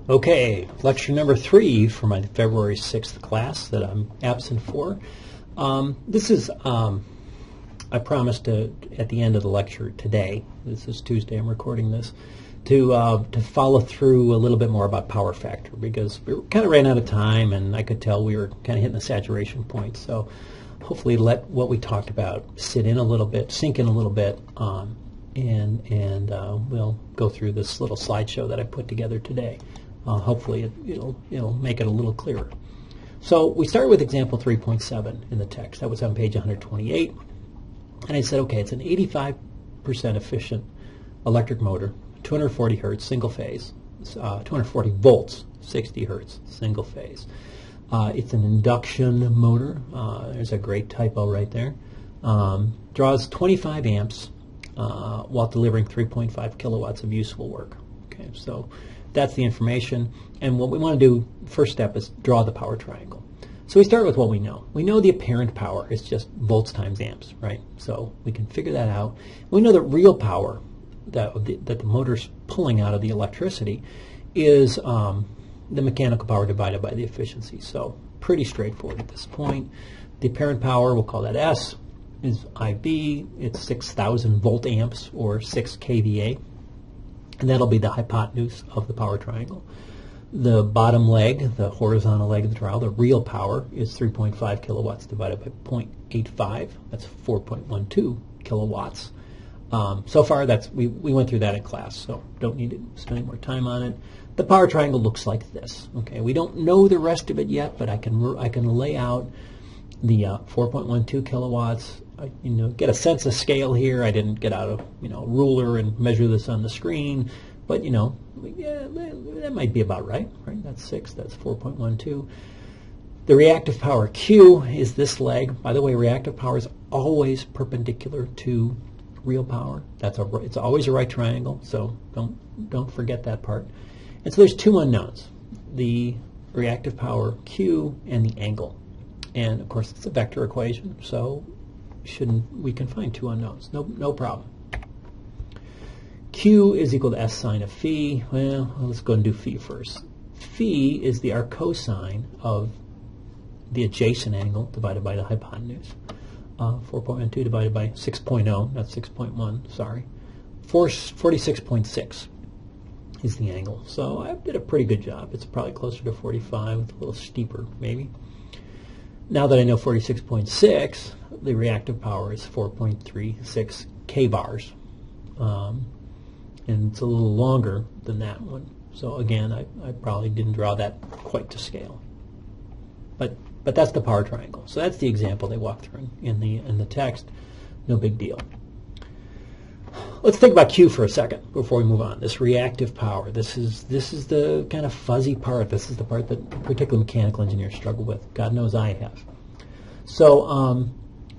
Okay, lecture number 3 for my February 6th class that I'm absent for. This is, I promised at the end of the lecture today, this is Tuesday, I'm recording this, to follow through a little bit more about power factor, because we kind of ran out of time and I could tell we were kind of hitting the saturation point. So hopefully let what we talked about sit in a little bit, sink in a little bit, and we'll go through this little slideshow that I put together today. Hopefully it'll make it a little clearer. So we started with example 3.7 in the text. That was on page 128. And I said, okay, it's an 85% efficient electric motor, 240 hertz, single phase, 240 volts, 60 hertz, single phase. It's an induction motor. There's a great typo right there. Draws 25 amps while delivering 3.5 kilowatts of useful work. Okay, so that's the information. And what we want to do, first step, is draw the power triangle. So we start with what we know. We know the apparent power is just volts times amps, right? So we can figure that out. We know that real power that the motor's pulling out of the electricity is the mechanical power divided by the efficiency. So pretty straightforward at this point. The apparent power, we'll call that S, is IB. It's 6,000 volt amps, or 6 kVA. And that'll be the hypotenuse of the power triangle. The bottom leg, the horizontal leg of the triangle, the real power, is 3.5 kilowatts divided by 0.85. That's 4.12 kilowatts. So far, we went through that in class, so don't need to spend any more time on it. The power triangle looks like this. Okay, we don't know the rest of it yet, but I can lay out the 4.12 kilowatts. Get a sense of scale here. I didn't get out a ruler and measure this on the screen, but yeah, that might be about right. Right, that's 6. That's 4.12. The reactive power Q is this leg. By the way, reactive power is always perpendicular to real power. It's always a right triangle, so don't forget that part. And so there's two unknowns: the reactive power Q and the angle. And of course, it's a vector equation, so we can find two unknowns. No problem. Q is equal to S sine of phi. Well, let's go and do phi first. Phi is the arc cosine of the adjacent angle divided by the hypotenuse. 4.12 divided by 6.0, not 6.1, sorry. 46.6 is the angle. So I did a pretty good job. It's probably closer to 45, a little steeper maybe. Now that I know 46.6, the reactive power is 4.36 kbars. And it's a little longer than that one. So again, I probably didn't draw that quite to scale. But that's the power triangle. So that's the example they walk through in the text. No big deal. Let's think about Q for a second before we move on. This reactive power. This is the kind of fuzzy part. This is the part that particularly mechanical engineers struggle with. God knows I have. So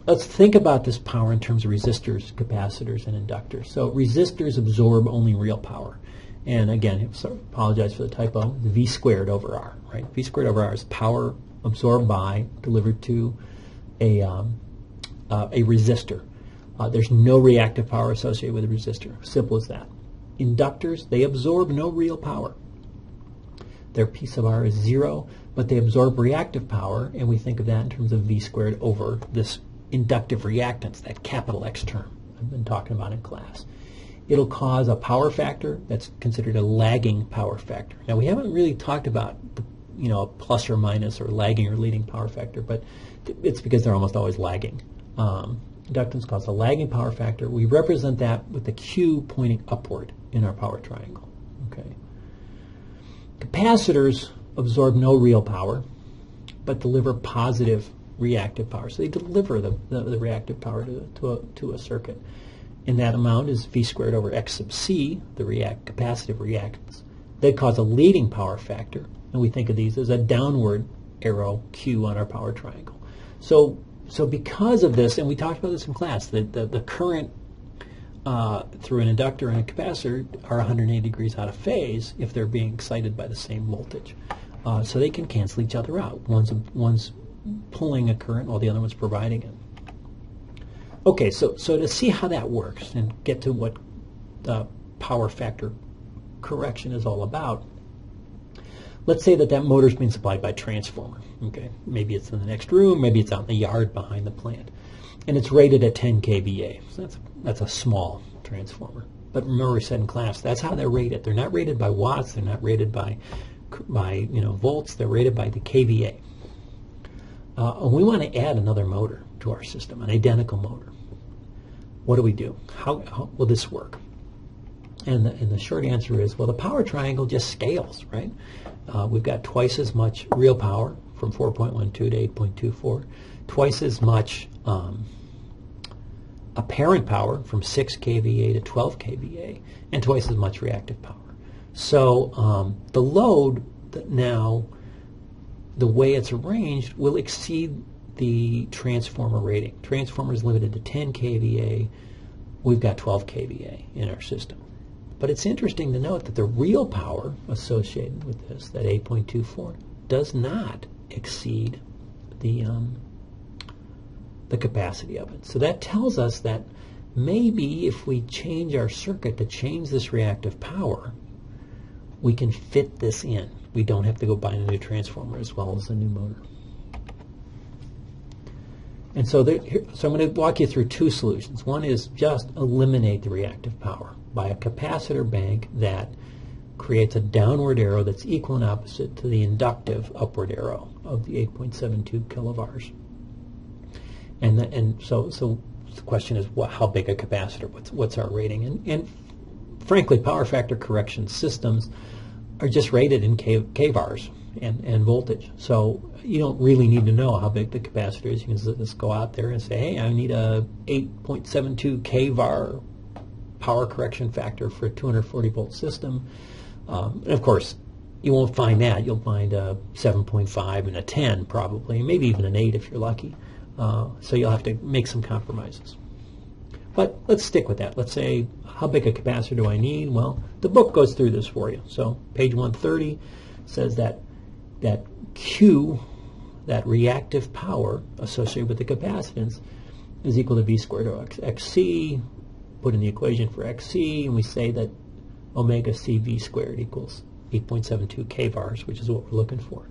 let's think about this power in terms of resistors, capacitors, and inductors. So resistors absorb only real power. And again, apologize for the typo, V squared over R, right? V squared over R is power absorbed by, delivered to a resistor. There's no reactive power associated with a resistor. Simple as that. Inductors, they absorb no real power. Their piece of R is 0, but they absorb reactive power, and we think of that in terms of V squared over this inductive reactance, that capital X term I've been talking about in class. It'll cause a power factor that's considered a lagging power factor. Now, we haven't really talked about a plus or minus or lagging or leading power factor, but it's because they're almost always lagging. Inductance causes a lagging power factor. We represent that with the Q pointing upward in our power triangle. Okay. Capacitors absorb no real power, but deliver positive reactive power. So they deliver the reactive power to a circuit. And that amount is V squared over X sub C, the capacitive reactance. They cause a leading power factor, and we think of these as a downward arrow Q on our power triangle. So because of this, and we talked about this in class, the current through an inductor and a capacitor are 180 degrees out of phase if they're being excited by the same voltage. So they can cancel each other out. One's pulling a current while the other one's providing it. Okay, so to see how that works and get to what the power factor correction is all about, let's say that motor's being supplied by a transformer. Okay, maybe it's in the next room, maybe it's out in the yard behind the plant, and it's rated at 10 kVA. So that's a small transformer. But remember, we said in class that's how they're rated. They're not rated by watts. They're not rated by volts. They're rated by the kVA. And we want to add another motor to our system, an identical motor. What do we do? How will this work? And the short answer is, well, the power triangle just scales, right? We've got twice as much real power from 4.12 to 8.24, twice as much apparent power from 6 kVA to 12 kVA, and twice as much reactive power. So the load now, the way it's arranged, will exceed the transformer rating. Transformer is limited to 10 kVA. We've got 12 kVA in our system. But it's interesting to note that the real power associated with this, that 8.24, does not exceed the capacity of it. So that tells us that maybe if we change our circuit to change this reactive power, we can fit this in. We don't have to go buy a new transformer as well as a new motor. And so I'm going to walk you through two solutions. One is just eliminate the reactive power by a capacitor bank that creates a downward arrow that's equal and opposite to the inductive upward arrow of the 8.72 kilovars. And so the question is, how big a capacitor? What's our rating? And frankly, power factor correction systems are just rated in kVars and voltage. So you don't really need to know how big the capacitor is. You can just go out there and say, hey, I need a 8.72 kVar power correction factor for a 240 volt system. And of course, you won't find that. You'll find a 7.5 and a 10 probably, maybe even an 8 if you're lucky. So you'll have to make some compromises. But let's stick with that. Let's say, how big a capacitor do I need? Well, the book goes through this for you. So page 130 says that Q, that reactive power associated with the capacitance, is equal to V squared over XC. Put in the equation for XC, and we say that omega CV squared equals 8.72 kVars, which is what we're looking for.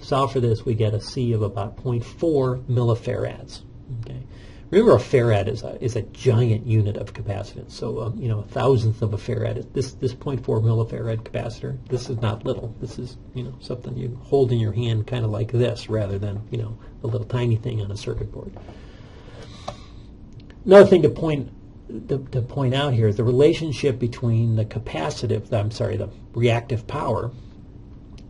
Solve for this, we get a C of about 0.4 millifarads. Okay. Remember, a farad is a giant unit of capacitance. So a thousandth of a farad. This 0.4 millifarad capacitor. This is not little. This is something you hold in your hand, kind of like this, rather than a little tiny thing on a circuit board. Another thing to point out here is the relationship between the reactive power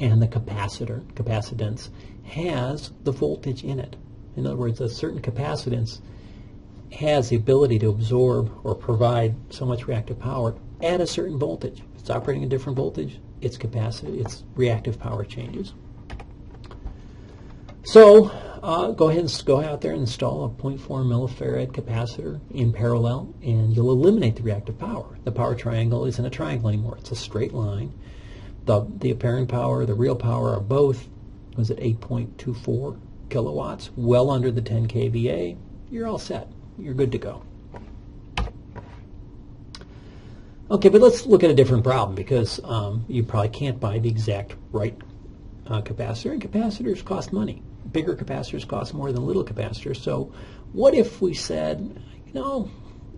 and the capacitance has the voltage in it. In other words, a certain capacitance has the ability to absorb or provide so much reactive power at a certain voltage. If it's operating at a different voltage, its reactive power changes. So go ahead and go out there and install a 0.4 millifarad capacitor in parallel, and you'll eliminate the reactive power. The power triangle isn't a triangle anymore. It's a straight line. The apparent power, the real power are both, was it 8.24 kilowatts, well under the 10 kVA. You're all set. You're good to go. Okay, but let's look at a different problem, because you probably can't buy the exact right capacitor, and capacitors cost money. Bigger capacitors cost more than little capacitors. So what if we said,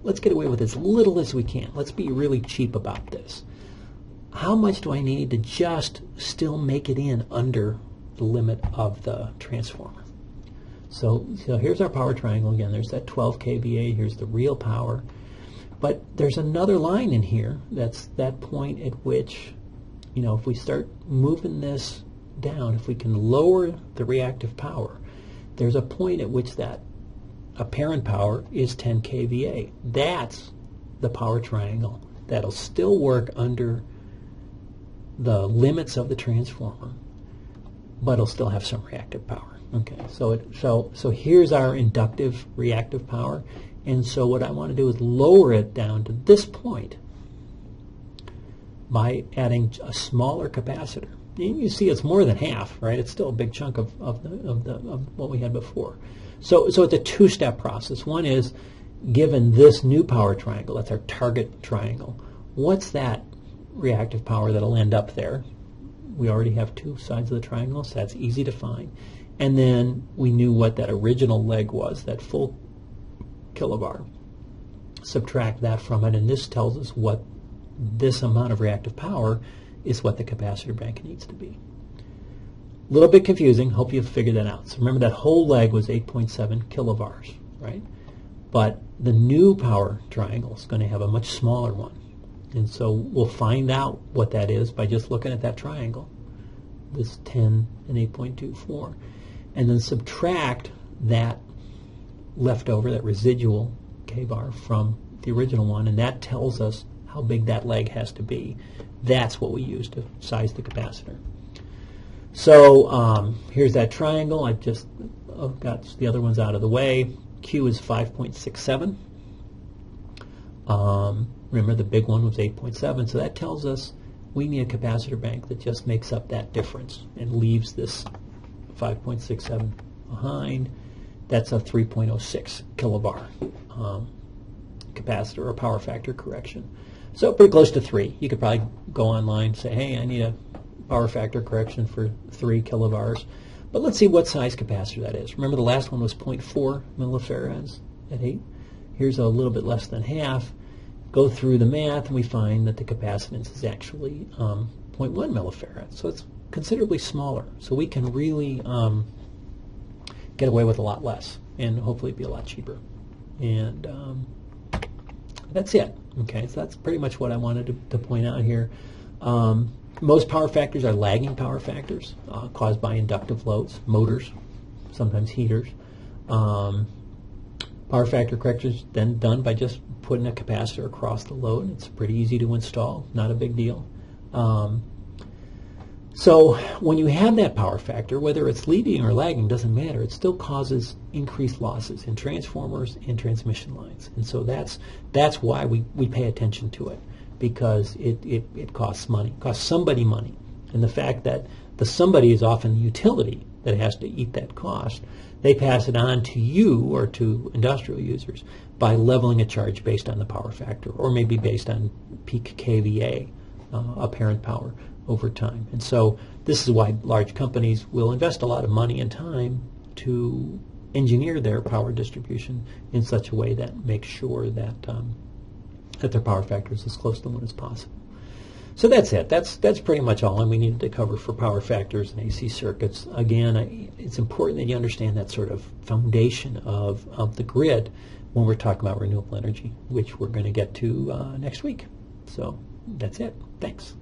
let's get away with as little as we can. Let's be really cheap about this. How much do I need to just still make it in under the limit of the transformer? So here's our power triangle again. There's that 12 kVA. Here's the real power. But there's another line in here. That's that point at which, if we start moving this down, if we can lower the reactive power, there's a point at which that apparent power is 10 kVA. That's the power triangle that'll still work under the limits of the transformer, but it'll still have some reactive power. Okay, so here's our inductive reactive power, and so what I want to do is lower it down to this point by adding a smaller capacitor. And you see it's more than half, right? It's still a big chunk of what we had before. So it's a two-step process. One is, given this new power triangle, that's our target triangle, what's that reactive power that'll end up there? We already have two sides of the triangle, so that's easy to find. And then we knew what that original leg was, that full kilovar. Subtract that from it, and this tells us what this amount of reactive power is what the capacitor bank needs to be. A little bit confusing. Hope you've figured that out. So remember that whole leg was 8.7 kilovars, right? But the new power triangle is going to have a much smaller one. And so we'll find out what that is by just looking at that triangle, this 10 and 8.24. And then subtract that leftover, that residual kvar from the original one, and that tells us how big that leg has to be. That's what we use to size the capacitor. So here's that triangle. I've just got the other ones out of the way. Q is 5.67. Remember, the big one was 8.7, so that tells us we need a capacitor bank that just makes up that difference and leaves this 5.67 behind. That's a 3.06 kilovar capacitor or power factor correction. So pretty close to 3. You could probably go online and say, hey, I need a power factor correction for 3 kilovars. But let's see what size capacitor that is. Remember the last one was 0.4 millifarads at 8. Here's a little bit less than half. Go through the math and we find that the capacitance is actually 0.1 millifarads. So it's considerably smaller. So we can really get away with a lot less and hopefully be a lot cheaper. And that's it. Okay, so that's pretty much what I wanted to point out here. Most power factors are lagging power factors caused by inductive loads, motors, sometimes heaters. Power factor corrections then done by just putting a capacitor across the load. It's pretty easy to install, not a big deal. So when you have that power factor, whether it's leading or lagging, doesn't matter. It still causes increased losses in transformers and transmission lines. And so that's why we pay attention to it, because it costs money, costs somebody money. And the fact that the somebody is often the utility that has to eat that cost, they pass it on to you or to industrial users by leveling a charge based on the power factor, or maybe based on peak kVA, apparent power, over time. And so this is why large companies will invest a lot of money and time to engineer their power distribution in such a way that makes sure that that their power factor is as close to 1 as possible. So that's it. That's pretty much all we needed to cover for power factors and AC circuits. Again, it's important that you understand that sort of foundation of the grid when we're talking about renewable energy, which we're going to get to next week. So that's it. Thanks.